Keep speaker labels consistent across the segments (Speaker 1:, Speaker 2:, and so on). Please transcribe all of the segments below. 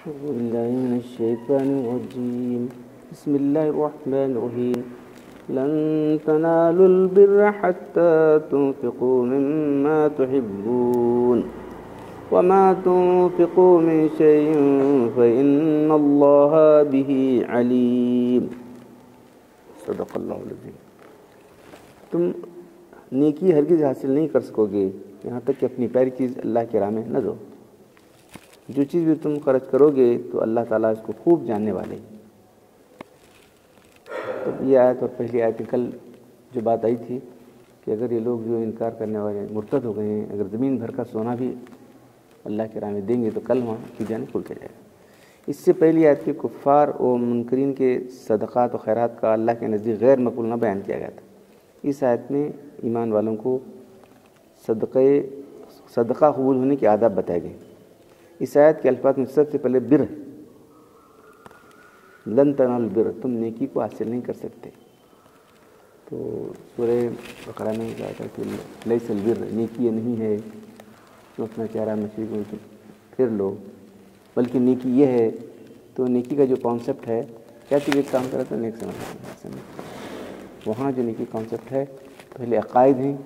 Speaker 1: أعوذ بالله من الشيطان الرجيم بسم الله الرحمن الرحيم لن تنالوا البر حتى تنفقوا مما تحبون وما تنفقوا من شيء فإن الله به عليم صدق اللہ العظیم۔ تم نیکی ہرگز حاصل نہیں کر سکو گے یہاں تک کہ اپنی پیاری چیز اللہ کی راہ میں نہ دو۔ جو چیز بھی تم خرچ کرو گے تو اللہ تعالیٰ اس کو خوب جاننے والے۔ تو یہ آیت اور پہلی آیت کل جو بات آئی تھی کہ اگر یہ لوگ جو انکار کرنے والے مرتد ہو گئے ہیں، اگر زمین بھر کا سونا بھی اللہ کی راہ میں دیں گے تو کل وہاں کی جانب کھل کے جائے گا۔ اس سے پہلی آیت کے کفار و منکرین کے صدقات و خیرات کا اللہ کے نزدیک غیر مقبول نہ بیان کیا گیا تھا۔ اس آیت میں ایمان والوں کو صدقہ قبول ہونے کے آداب بتائے گئے۔ اس آیت کے الفاظ میں سب سے پہلے بر ہے، لن تنالوا البر، تم نیکی کو حاصل نہیں کر سکتے۔ تو سورہ بقرہ میں کہا تھا کہ لیس البر، نیکی یہ نہیں ہے تو اپنا چہرہ مشرق میں پھر لو، بلکہ نیکی یہ ہے۔ تو نیکی کا جو کانسیپٹ ہے، کیا چیز ایک کام کرا تو نیک سمجھ، وہاں جو نیکی کانسیپٹ ہے پہلے عقائد ہیں،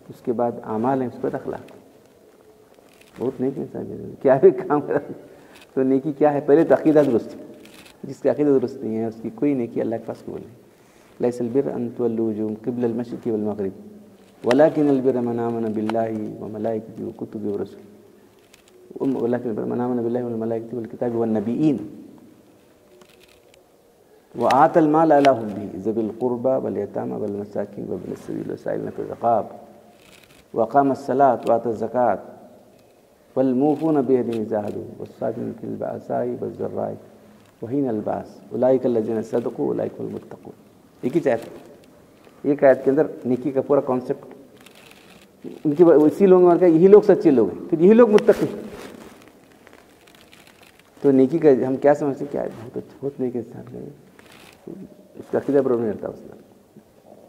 Speaker 1: اس کے بعد اعمال ہیں، اس پر اخلاق۔ بہت نیک انسان کیا بھی کام کرا تو نیکی کیا ہے؟ پہلے تو عقیدہ درست، جس کا عقیدہ درست نہیں ہے اس کی کوئی نیکی اللہ کے پاس قبول نہیں۔ لیس البر ان تولوا وجوہکم قبل المشرق والمغرب ولکن البر من آمن باللہ وملائکتہ وکتبہ ورسلہ ولکن البر من آمن باللہ والملائکۃ والکتاب والنبیین وآتى المال على حبه ذوي القربى واليتامى والمساکین وابن السبیل والسائلین فی الرقاب وأقام الصلاة وآتى الزکاة والموفون بعهدهم إذا عاهدوا والصابرين في البأساء والضراء وحين البأس أولئك الذين صدقوا أولئك هم المتقون۔ ایک ہی آیت ہے، ایک آیت کے اندر نیکی کا پورا کانسیپٹ ان کی اسی لوگوں نے کہا یہی لوگ سچے لوگ ہیں، پھر یہی لوگ متقی۔ تو نیکی کا ہم کیا سمجھتے ہیں؟ کیا بہت نیک انسان ہے، اس کا عقیدہ برابر نہیں رہتا،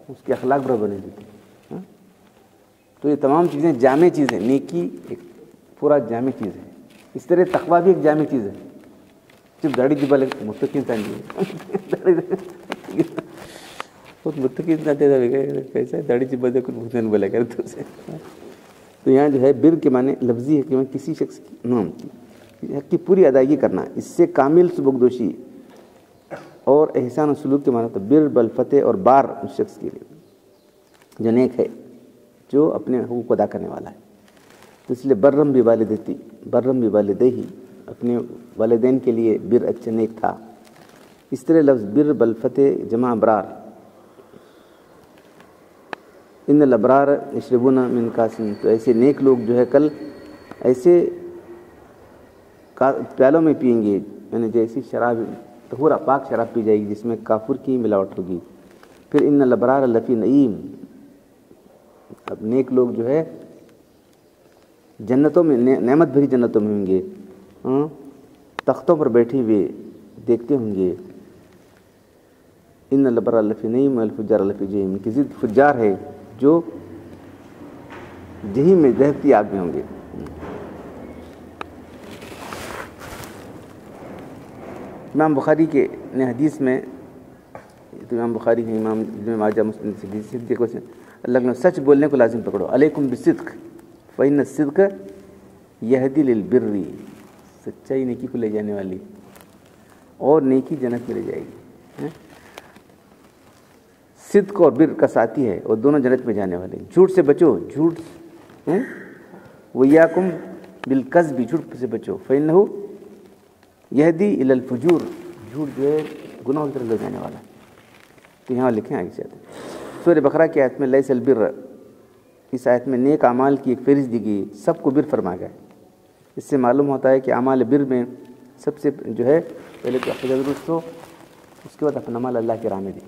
Speaker 1: اس کے اخلاق برابر نہیں دیتے۔ تو یہ تمام چیزیں جامع چیزیں، نیکی ایک پورا جامع چیز ہے۔ اس طرح تقویٰ بھی ایک جامع چیز ہے۔ صرف داڑھی جبا لگے متقی انسان بہت متقی انسان کیسا داڑھی جبا دے کچھ بولا کر تو یہاں جو ہے بر کے معنی لفظی ہے کہ کسی شخص کی نام کی حق کی پوری ادائیگی کرنا، اس سے کامل سبکدوشی اور احسان و سلوک کے معنی تو بر بالفتح اور بار اس شخص کے لیے جو نیک ہے، جو اپنے حقوق ادا کرنے والا ہے۔ تو اس لیے برم بوالدیہ، اپنے والدین کے لیے بر اچھا نیک تھا۔ اس طرح لفظ بر بالفتح جمع ابرار، ان الابرار یشربون من کاس، تو ایسے نیک لوگ جو ہے کل ایسے پیالوں میں پئیں گے، یعنی جیسی شراب طہورا پاک شراب پی جائے گی جس میں کافر کی ملاوٹ ہوگی۔ پھر ان الابرار لفی نعیم، اب نیک لوگ جو ہے جنتوں میں نعمت بھری جنتوں میں ہوں گے، تختوں پر بیٹھے ہوئے دیکھتے ہوں گے۔ ان الابرار لفی نعیم والفجار لفی جحیم، کی ضد فجار ہے جو جحیم میں دہتی آگ میں ہوں گے۔ امام بخاری کے نے حدیث میں، تو امام بخاری کے امام ابن ماجہ مسلم صدیق سے اللہ نے سچ بولنے کو لازم پکڑو، علیکم بالصدق فإن الصدق یہدی للبر، سچائی نیکی کو لے جانے والی اور نیکی جنت میں لے جائے گی۔ صدق اور بر کا ساتھی ہے اور دونوں جنت میں جانے والے۔ جھوٹ سے بچو، جھوٹ وَإِيَّاكُمْ بِالْكَذْبِ، جھوٹ سے بچو، فإنه یہدی إلی الفجور، جھوٹ جو ہے گناہ کی طرف لے جانے والا۔ تو یہاں لکھیں آگے سے سورہ بقرہ کی آیت میں لیس البر، اس آیت میں نیک اعمال کی ایک فہرست دی گئی، سب کو بر فرمایا گیا ہے۔ اس سے معلوم ہوتا ہے کہ اعمال بر میں سب سے جو ہے پہلے تو عقیدہ درست ہو، اس کے بعد اپنا مال اللہ کے راہ میں دے۔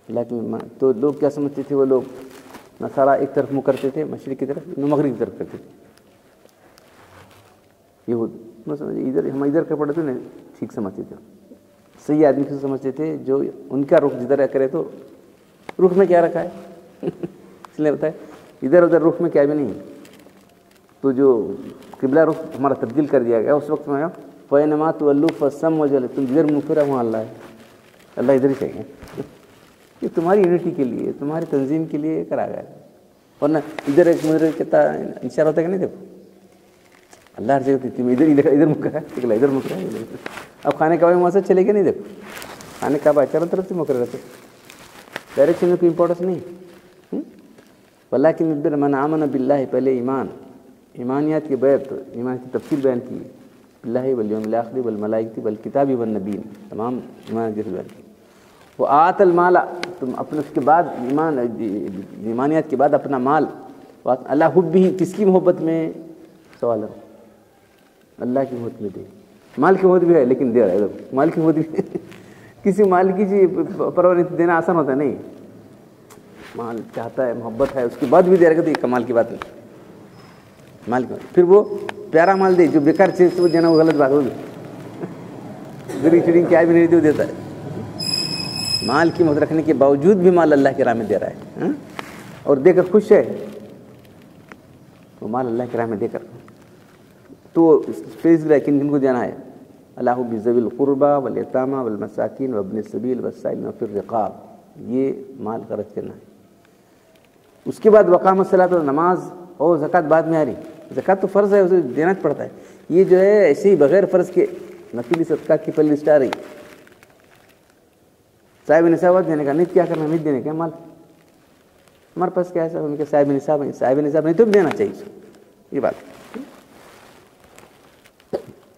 Speaker 1: لیکن تو لوگ کیا سمجھتے تھے؟ وہ لوگ نصارہ ایک طرف منہ کرتے تھے، مشرق کی طرف، مغرب کی طرف کرتے تھے۔ یہود ادھر، ہم ادھر کا پڑھتے نا ٹھیک سمجھتے تھے، صحیح آدمی کو سمجھتے تھے جو ان کا رخ جدھر کرے تو رخ میں کیا رکھا ہے اس لیے بتائے ادھر ادھر رخ میں کیا بھی نہیں، تو جو قبلہ رخ ہمارا تبدیل کر دیا گیا اس وقت میں فَإِنَّمَا تُوَلُّوا فَثَمَّ وَجْهُ اللَّهِ، تم جدھر منہ پھرا وہاں اللہ ہے، اللہ ادھر ہی چاہیے. یہ تمہاری یونٹی کے لیے، تمہاری تنظیم کے لیے کرا گیا ہے. ورنہ ادھر ایک مدر کہتا اشارہ ہوتا ہے کہ نہیں، دیکھو اللہ ہر جگہ تم ادھر مکھ رہا ہے، ادھر مکھ رہا ہے. اب خانے کعبہ میں وہاں سے چلے گا نہیں، دیکھو خانے کعبہ چاروں طرف سے مکر رہتے، ڈائریکشن میں کوئی امپورٹنس نہیں. وَلَٰكِنْ مَنْ آمَنَ بِاللَّهِ، پہلے ایمانیات کے بعد ایمان کی تفصیل بیان کی، باللہ والیوم الآخر والملائکۃ والکتاب والنبیین، تمام ایمان کی بیان کی. وآت المال، تم اپنے اس کے بعد ایمانیات کے بعد اپنا مال، اللہ حبہ، کس کی محبت میں؟ سوال ہے، اللہ کی محبت میں دے. مال کی محبت بھی ہے لیکن دے رہا ہے، مال کی محبت بھی کسی مال کی پرورش دینا آسان ہوتا ہے نہیں، مال چاہتا ہے، محبت ہے، اس کے بعد بھی دے رہا ہے، تو یہ کمال کی بات نہیں. مال کی پھر وہ پیارا مال دے، جو بیکار چیز وہ دینا وہ غلط بات ہوگی. گری چڑی کیا بھی نہیں دے، دیتا ہے. مال کی محبت رکھنے کے باوجود بھی مال اللہ کی راہ میں دے رہا ہے اور دے کر خوش ہے، تو مال اللہ کی راہ میں دے کر تو اسپیشلی کن کو دینا ہے؟ اللہ بذوی القربى والیتامى والمساکین وابن السبیل والسائلین وفی الرقاب، یہ مال خرچ کرنا ہے. اس کے بعد وقام الصلاۃ، نماز اور زکوٰۃ بعد میں آ رہی. زکوٰۃ تو فرض ہے، اسے دینا پڑتا ہے. یہ جو ہے ایسے ہی بغیر فرض کے نفلی صدقات کی پہلی لسٹ آ رہی. صاحب نصاب دینے کا، نہیں کیا کرنا، نہیں دینے کا مال ہمارے پاس کیا ہے صاحب، ان کے صاحب نصاب ہیں، صاحب نصاب نہیں تو بھی دینا چاہیے. یہ بات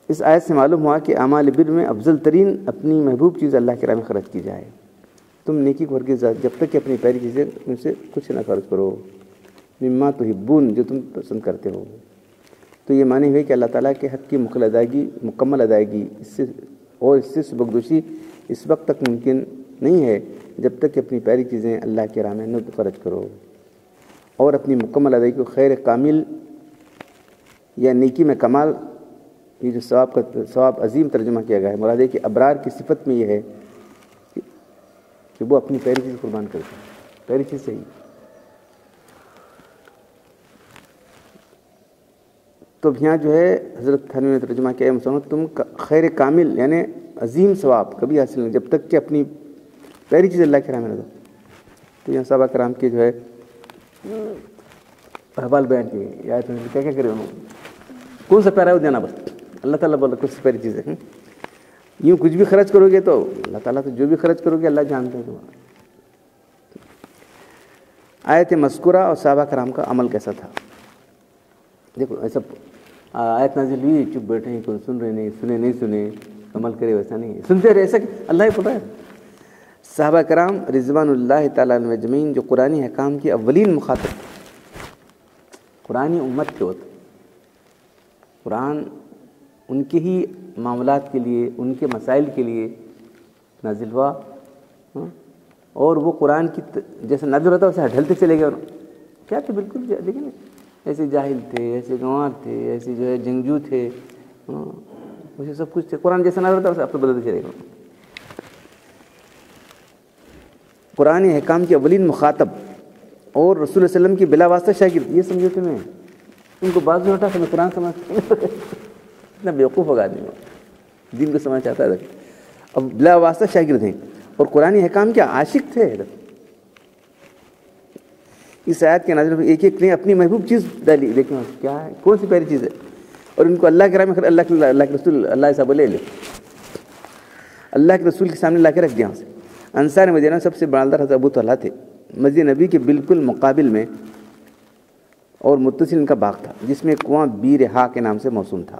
Speaker 1: اس آیت سے معلوم ہوا کہ اعمال بر میں افضل ترین اپنی محبوب چیز اللہ کے راہ میں خرچ کی جائے. تم نیکی کو ہرگز جب تک کہ اپنی پیاری چیزیں ان سے کچھ نہ خرچ کرو، مما تحبون، جو تم پسند کرتے ہو. تو یہ معنی ہوئی کہ اللہ تعالیٰ کے حق کی مکمل ادائیگی اس سے سبکدوشی اس وقت تک ممکن نہیں ہے جب تک کہ اپنی پیاری چیزیں اللہ کے راہ میں نہ خرچ کرو. اور اپنی مکمل ادائیگی کو خیر کامل یا نیکی میں کمال، یہ جو ثواب عظیم ترجمہ کیا گیا ہے، مراد ہے کہ ابرار کی صفت میں یہ ہے کہ وہ اپنی پیاری چیز قربان کرتے ہیں. پیاری چیز صحیح. تو یہاں جو ہے حضرت تھانوی نے ترجمہ کیا ہے، مسلمان تم خیر کامل یعنی عظیم ثواب کبھی حاصل نہیں جب تک کہ اپنی پیاری چیز اللہ کے راہ میں نہ دو. تو یہاں صحابہ کرام کے جو ہے احوال بیان کیے یا کیا کیا کرے انہوں کون سا پیارا ہے وہ دینا، بس اللہ تعالیٰ بولا کچھ پیاری چیز ہے. یوں کچھ بھی خرچ کرو گے تو اللہ تعالیٰ تو جو بھی خرچ کرو گے اللہ جانتے ہیں تمہارا. آیت مذکورہ اور صحابہ کرام کا عمل کیسا تھا؟ دیکھو ایسا آیت نازل ہوئی، چپ بیٹھے ہیں، کوئی سن رہے نہیں، سنے نہیں سنے، عمل کرے ویسا نہیں، سنتے رہے ایسا کہ اللہ ہی پتہ ہے. صحابہ کرام رضوان اللہ تعالیٰ عنہ اجمعین جو قرآنی احکام کی اولین مخاطب، قرآنی امت کے ہوتے، قرآن ان کے ہی معاملات کے لیے، ان کے مسائل کے لیے نازل ہوا، اور وہ قرآن کی جیسے نازل ہوتا ویسے ڈھلتے چلے گئے. اور کیا تھے بالکل دیکھیں ایسے جاہل تھے، ایسے گنوار تھے، ایسے جو ہے جنگجو تھے، ویسے سب کچھ تھے. قرآن جیسا نازل ہوتا ویسے اپنے بدلتے چلے گئے. قرآن احکام کے اولین مخاطب اور رسول اللہ علیہ وسلم کی بلا واسطہ شاگرد. یہ سمجھو کہ میں ان کو بعض میں اٹھا کہ میں قرآن سمجھتا ہوں، اتنا بیوقوف ہوگا آدمی، دین کو سمجھ چاہتا ہے. اب بلا واسطہ شاگرد ہیں اور قرآن احکام کے عاشق تھے. اس آیت کے نازل ایک ایک نے اپنی محبوب چیز ڈالی، دیکھیں کیا ہے، کون سی پیاری چیز ہے، اور ان کو اللہ کے راہ میں اللہ کے رسول اللہ ایسا بولے لے اللہ کے رسول کے سامنے لا کے رکھ دیا. سے انصار مدینہ سب سے بڑا حضرت ابو طلحہ تھے. مسجد نبی کے بالکل مقابل میں اور متصل ان کا باغ تھا جس میں کنواں بیر ہا کے نام سے موسوم تھا.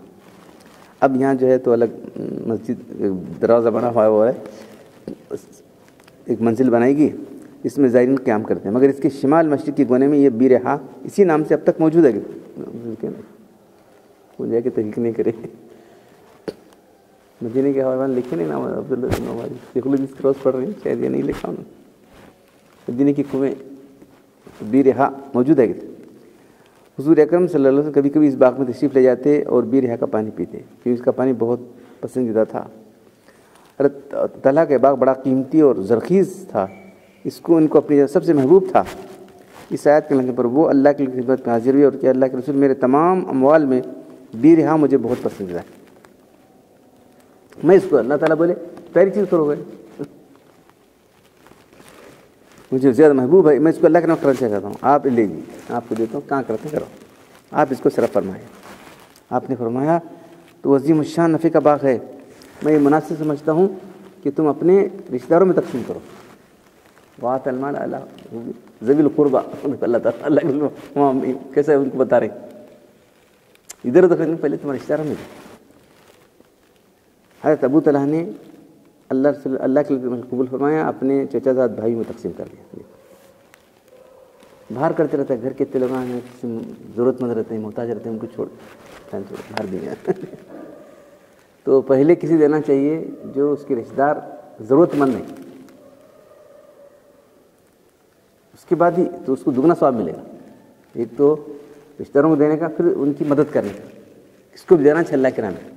Speaker 1: اب یہاں جو ہے تو الگ مسجد دروازہ بنا ہوا ہے، ایک منزل بنائی گئی، اس میں زائرین قیام کرتے ہیں. مگر اس کے شمال مشرقی کونے میں یہ بیر ہا اسی نام سے اب تک موجود ہے. وہ جا کے تحقیق نہیں کرے، مدینے کے حوالے لکھے نہیں نام عبداللہ کراس پڑھ رہے ہیں، شاید یہ نہیں لکھا انہوں نے. مدینے کی کنویں بیر ہا موجود ہے. حضور اکرم صلی اللہ علیہ وسلم کبھی کبھی اس باغ میں تشریف لے جاتے اور بیر ہا کا پانی پیتے کیونکہ اس کا پانی بہت پسندیدہ تھا. طلحہ کا باغ بڑا قیمتی اور زرخیز تھا، اس کو ان کو اپنی سب سے محبوب تھا. اس آیت کے لگنے پر وہ اللہ کی خدمت میں حاضر ہوئی اور کہ اللہ کے رسول میرے تمام اموال میں بیرہا مجھے بہت پسندیدہ ہے. میں اس کو اللہ تعالیٰ بولے پہلی چیز کرو گے مجھے زیادہ محبوب ہے, میں اس کو اللہ کے نام کرنا چاہتا ہوں. آپ لے جی, آپ کو دیتا ہوں, کہاں کرتے کرو, آپ اس کو صرف فرمائے. آپ نے فرمایا تو عظیم الشان نفع کا باغ ہے, میں یہ مناسب سمجھتا ہوں کہ تم اپنے رشتہ داروں میں تقسیم کرو. وات المال اللہ ذوی القربہ, اللہ تعالیٰ اللہ کیسے ان کو بتا رہے ادھر ادھر پہلے تمہارے رشتہ داروں میں دو. حضرت ابو طلحہ نے اللہ کے لیے قبول فرمایا, اپنے چچا زاد بھائی میں تقسیم کر دیا. باہر کرتے رہتا ہے, گھر کے لوگ ہیں ضرورت مند رہتے ہیں, محتاج رہتے ہیں, ان کو چھوڑ باہر دیا. تو پہلے کسی دینا چاہیے جو اس کے رشتہ دار ضرورت مند نہیں, اس کے بعد ہی تو اس کو دگنا ثواب ملے گا. ایک تو رشتہ داروں کو دینے کا, پھر ان کی مدد کرنے کا, اس کو بھی دینا چاہیے اللہ کے نام میں,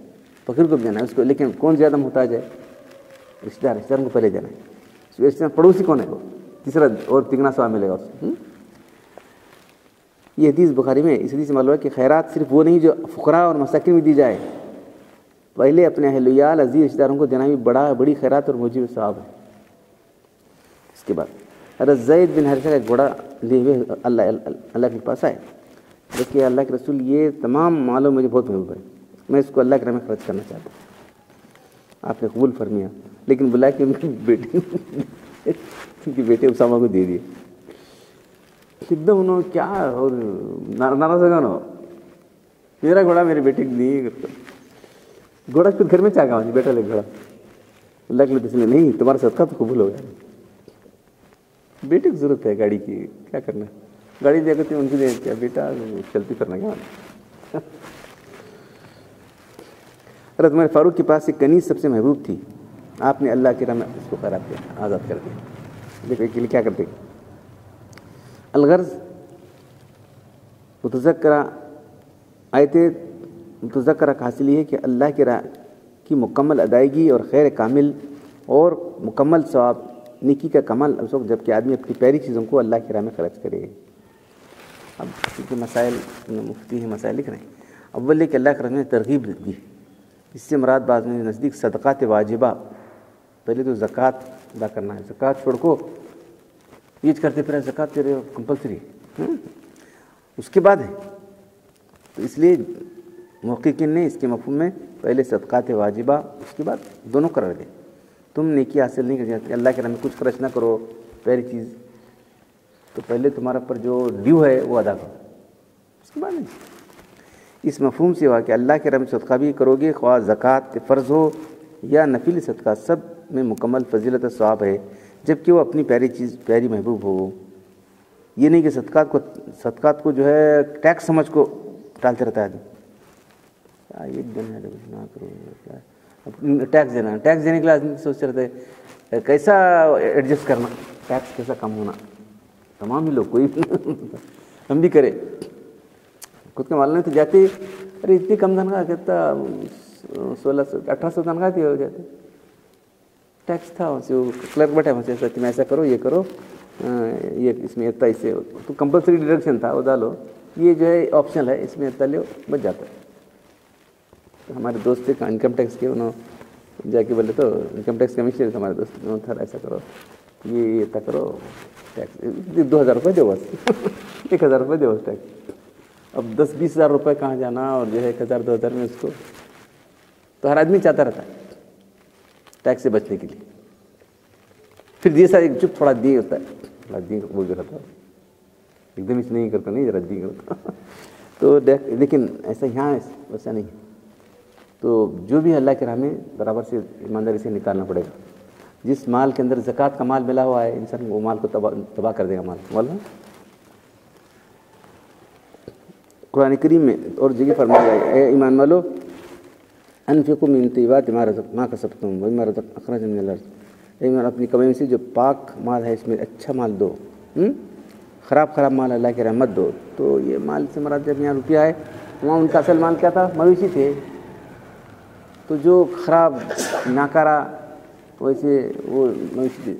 Speaker 1: فقیر کو بھی دینا ہے اس کو. لیکن کون زیادہ محتاج ہے؟ رشتہ داروں کو پہلے دینا ہے. رشتہ پڑوسی کون ہے وہ تیسرا, اور تگنا ثواب ملے گا اس کو. یہ حدیث بخاری میں, اس حدیث سے معلوم ہے کہ خیرات صرف وہ نہیں جو فقراء اور مساکین میں دی جائے, پہلے اپنے اہل ویال عزیز رشتہ داروں کو دینا بھی بڑی خیرات اور موجب ثواب ہے. اس کے بعد حضرت زید بن حارثہ کا ایک گھوڑا لیے ہوئے اللہ کے پاس آئے, دیکھیے اللہ کے رسول یہ تمام مالوں مجھے بہت محبوب ہے, میں اس کو اللہ کے نام میں خرچ کرنا چاہتا ہوں. آپ نے قبول فرمایا, لیکن بلا کہ ان کی بیٹے اسامہ کو دے دیے. ایک دم انہوں کیا اور ناراض ہوگا نا, میرا گھوڑا میرے بیٹے کو نہیں. گھوڑا خود گھر میں چاہ گا بیٹا لے گھوڑا اللہ کے لیے, اس لیے نہیں تمہارا صدقہ تو قبول ہو گیا. بیٹے کو ضرورت ہے گاڑی کی, کیا کرنا ہے, گاڑی دے کرتے ان کو دے کیا بیٹا چلتی کرنا کیا. حضرت عمر فاروق کے پاس ایک کنیز سب سے محبوب تھی, آپ نے اللہ کے راہ میں اس کو خراب کیا, آزاد کر دیا. دیکھو ایک کے لیے کیا کرتے. الغرض متذکرہ آیت متذکرہ کا حاصل یہ ہے کہ اللہ کے راہ کی مکمل ادائیگی اور خیر کامل اور مکمل ثواب نیکی کا کمال اس وقت جب کہ آدمی اپنی پیاری چیزوں کو اللہ کی راہ میں خرچ کرے. اب کیونکہ مسائل مفتی ہیں, مسائل لکھ رہے ہیں. اول کہ اللہ کے راہ میں ترغیب دی, اس سے مراد بعض میں نزدیک صدقات واجبہ, پہلے تو زکوٰۃ ادا کرنا ہے, زکوٰۃ چھوڑ کو یہ کرتے پھر زکوٰۃ تیرے کمپلسری, اس کے بعد ہے. تو اس لیے محققین نے اس کے مفہوم میں پہلے صدقات واجبہ, اس کے بعد دونوں قرار دیں. تم نیکی حاصل نہیں کر جاتے, اللہ کے نام میں کچھ خرچ نہ کرو پہلی چیز, تو پہلے تمہارا پر جو ڈیو ہے وہ ادا کرو, اس کے بعد نہیں. اس مفہوم سے ہوا کہ اللہ کے رحم صدقہ بھی کرو گے, خواہ زکوٰۃ فرض ہو یا نفلی صدقہ, سب میں مکمل فضیلت و ثواب ہے, جبکہ وہ اپنی پیاری چیز پیاری محبوب ہو. یہ نہیں کہ صدقات کو جو ہے ٹیکس سمجھ کو ٹالتے رہتا ہے آدمی, ایک دن ہے نہ کرو, ٹیکس دینا, ٹیکس دینے کے لیے آدمی سوچتے رہتے ہیں کیسا ایڈجسٹ کرنا, ٹیکس کیسا کم ہونا. تمام ہی لوگ, کوئی ہم بھی کرے, خود کا معلوم تو جاتے ارے اتنی کم تنخواہ, کہتا 1600-1800 تنخواہ تھی, ہو جاتے ٹیکس تھا وہاں سے, وہ کلرک بیٹھا وہاں سے, تم ایسا کرو یہ کرو, یہ اس میں اتنا, اس سے تو کمپلسری ڈیڈکشن تھا وہ ڈالو, یہ جو ہے آپشنل ہے, اس میں اتنا لو بچ جاتا ہے. ہمارے دوست تھے انکم ٹیکس کے, انہوں جا کے بولے تو انکم ٹیکس کمشنر تھے ہمارے دوست, انہوں تھا ایسا کرو یہ اتنا کرو ٹیکس, 2000 روپئے دو بس, 1000 روپئے دو بس ٹیکس. اب 10-20 ہزار روپئے کہاں جانا, اور جو ہے 1000-2000 میں اس کو, تو ہر آدمی چاہتا رہتا ہے ٹیکس سے بچنے کے لیے. پھر یہ سارے چپ تھوڑا دی ہوتا ہے, تھوڑا دی بول رہا تھا, ایک دم اس نہیں کرتا, نہیں ذرا دی کرتا. تو لیکن ایسا یہاں ویسا نہیں ہے. تو جو بھی اللہ کے راہ میں برابر سے ایمانداری سے نکالنا پڑے گا. جس مال کے اندر زکوٰۃ کا مال ملا ہوا ہے, انسان وہ مال کو تباہ کر دے گا مال. معلوم قرآن کریم میں اور جگہ فرمایا ہے, اے ایمان والو انفقوا من طیبات ما کسبتم ومما اخرجنا من الارض, اے ایمان اپنی کمائی میں سے جو پاک مال ہے اس میں اچھا مال دو, خراب مال اللہ کی رحمت دو. تو یہ مال سے مراد جب یہاں روپیہ ہے, وہاں ان کا اصل مال کیا تھا, مویشی تھے. تو جو خراب ناکارہ ویسے وہ مویشی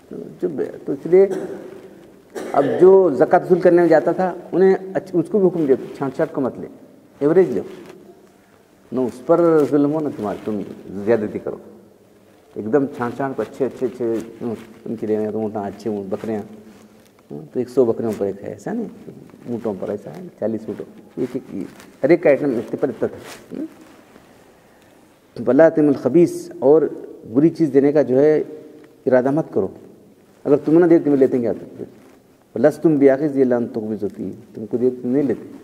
Speaker 1: چپ گیا. تو اس لیے اب جو زکوٰۃ وصول کرنے میں جاتا تھا انہیں اس کو بھی حکم دیا چھانٹ چھانٹ کو مت لے، ایوریج لو، نہ اس پر ظلم ہو نہ تم زیادتی کرو، ایک دم چھانٹ چھانٹ کو اچھے ان کے لیے تو اونٹاں اچھے بکریاں تو 100 بکریوں پر ایک ہے، ایسا نہیں اونٹوں پر ایسا ہے 40 اونٹوں، ایک ہر ایک کا آئٹم پر اتنا تھا۔ ولا تم الخبیث، اور بری چیز دینے کا جو ہے ارادہ مت کرو، اگر تم نہ دے تمہیں لیتے کیا تھا، بلس تم بیاخذ یہ لان تقبض ہوتی، تم کو دے تم نہیں لیتے۔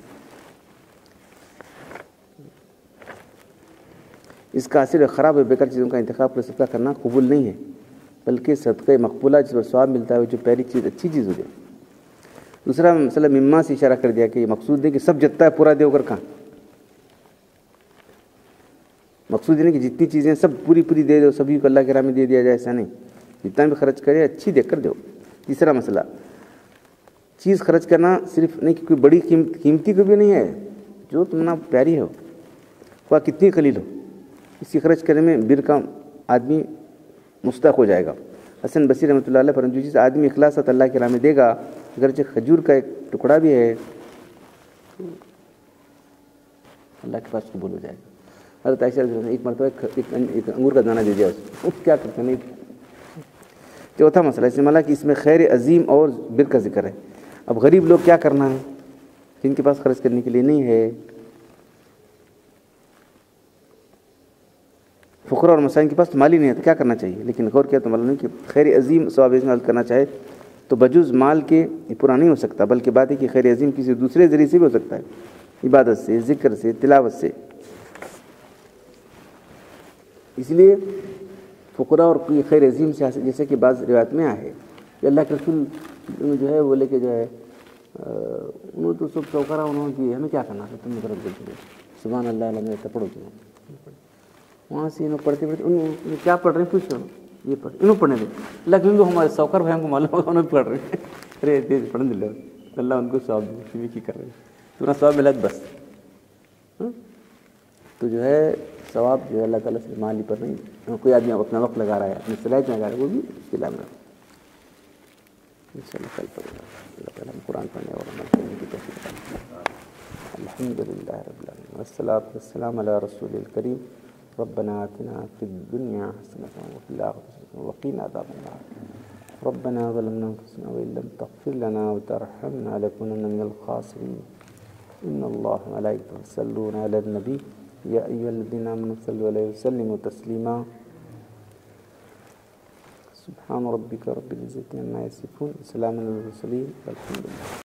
Speaker 1: اس کا اثر خراب ہے، بیکار چیزوں کا انتخاب کر صدقہ کرنا قبول نہیں ہے، بلکہ صدقہ مقبولہ جس پر ثواب ملتا ہے جو پہلی چیز اچھی چیز ہو جائے۔ دوسرا مسئلہ مما سے اشارہ کر دیا کہ یہ مقصود نہیں کہ سب جتتا ہے پورا دے کر کہاں، مقصود یہ نہیں کہ جتنی چیزیں سب پوری دے دو، سبھی کو اللہ کے راہ میں دے دیا جائے، ایسا نہیں، جتنا بھی خرچ کرے اچھی دیکھ کر دو۔ تیسرا مسئلہ چیز خرچ کرنا صرف نہیں کہ کوئی بڑی قیمتی کو بھی نہیں ہے، جو تمنا پیاری ہو وہ کتنی قلیل ہو، اسی خرچ کرنے میں بر کا آدمی مستحق ہو جائے گا۔ حسن بصری رحمۃ اللہ علیہ پر جو چیز آدمی اخلاص اللہ کے راہ میں دے گا، اگرچہ کھجور کا ایک ٹکڑا بھی ہے اللہ کے پاس قبول ہو جائے گا۔ حضرت عائشہ ایک مرتبہ ایک انگور کا دانہ دے دیا اس کیا کرتے ہیں۔ چوتھا مسئلہ اس مالا کہ اس میں خیر عظیم اور بر کا ذکر ہے۔ اب غریب لوگ کیا کرنا ہے جن کے پاس خرچ کرنے کے لیے نہیں ہے، فقراء اور مساکین کے پاس تو مال ہی نہیں ہے تو کیا کرنا چاہیے، لیکن غور کیا تو معلوم نہیں کہ خیر عظیم ثواب عظیم کرنا چاہے تو بجز مال کے یہ پورا نہیں ہو سکتا، بلکہ بات ہے کہ خیر عظیم کسی دوسرے ذریعے سے بھی ہو سکتا ہے، عبادت سے، ذکر سے، تلاوت سے۔ اس لیے فقراء اور کوئی خیر عظیم سے جیسے کہ بعض روایت میں آیا ہے کہ اللہ کے رسول جو ہے بولے کہ جو ہے انہوں تو سب چوکرا انہوں کی ہمیں کیا کرنا ہے، تم طرف بولتے ہیں سبحان اللہ علیہ پڑھو تم، وہاں سے انہوں پڑھتے انہوں کیا پڑھ رہے ہیں پوچھو یہ پڑھ انہوں پڑھنے دیں، لیکن جو ہمارے سوکر بھائی کو معلوم ہوگا انہوں پڑھ رہے ہیں، ارے تیز پڑھنے دے اللہ ان کو ثواب دے کی کر رہے ہیں تمہارا ثواب ملا بس۔ تو جو ہے ثواب جو ہے اللہ تعالیٰ سے مال ہی پر نہیں، کوئی آدمی اپنا وقت لگا رہا ہے اپنی صلاحیت میں لگا رہا ہے وہ بھی اس کے علاوہ انشاءاللہ کل پڑے گا۔ اللہ تعالیٰ قرآن پڑھنے اور عمل کرنے کی توفیق عطا فرمائے۔ الحمدللہ رب العالمین والصلاۃ والسلام علی رسول الکریم۔ ربنا آتنا فی الدنیا حسنۃ وفی الآخرۃ حسنۃ وقنا عذاب النار۔ ربنا ظلمنا انفسنا وإن لم تغفر لنا وترحمنا لنكونن من الخاسرین۔ ان اللہ وملائکتہ یصلون علی النبی یا ایھا الذین آمنوا صلوا علیہ وسلموا تسلیما۔ سبحان ربک رب العزة عما یصفون، سلام علی المرسلین والحمد للہ۔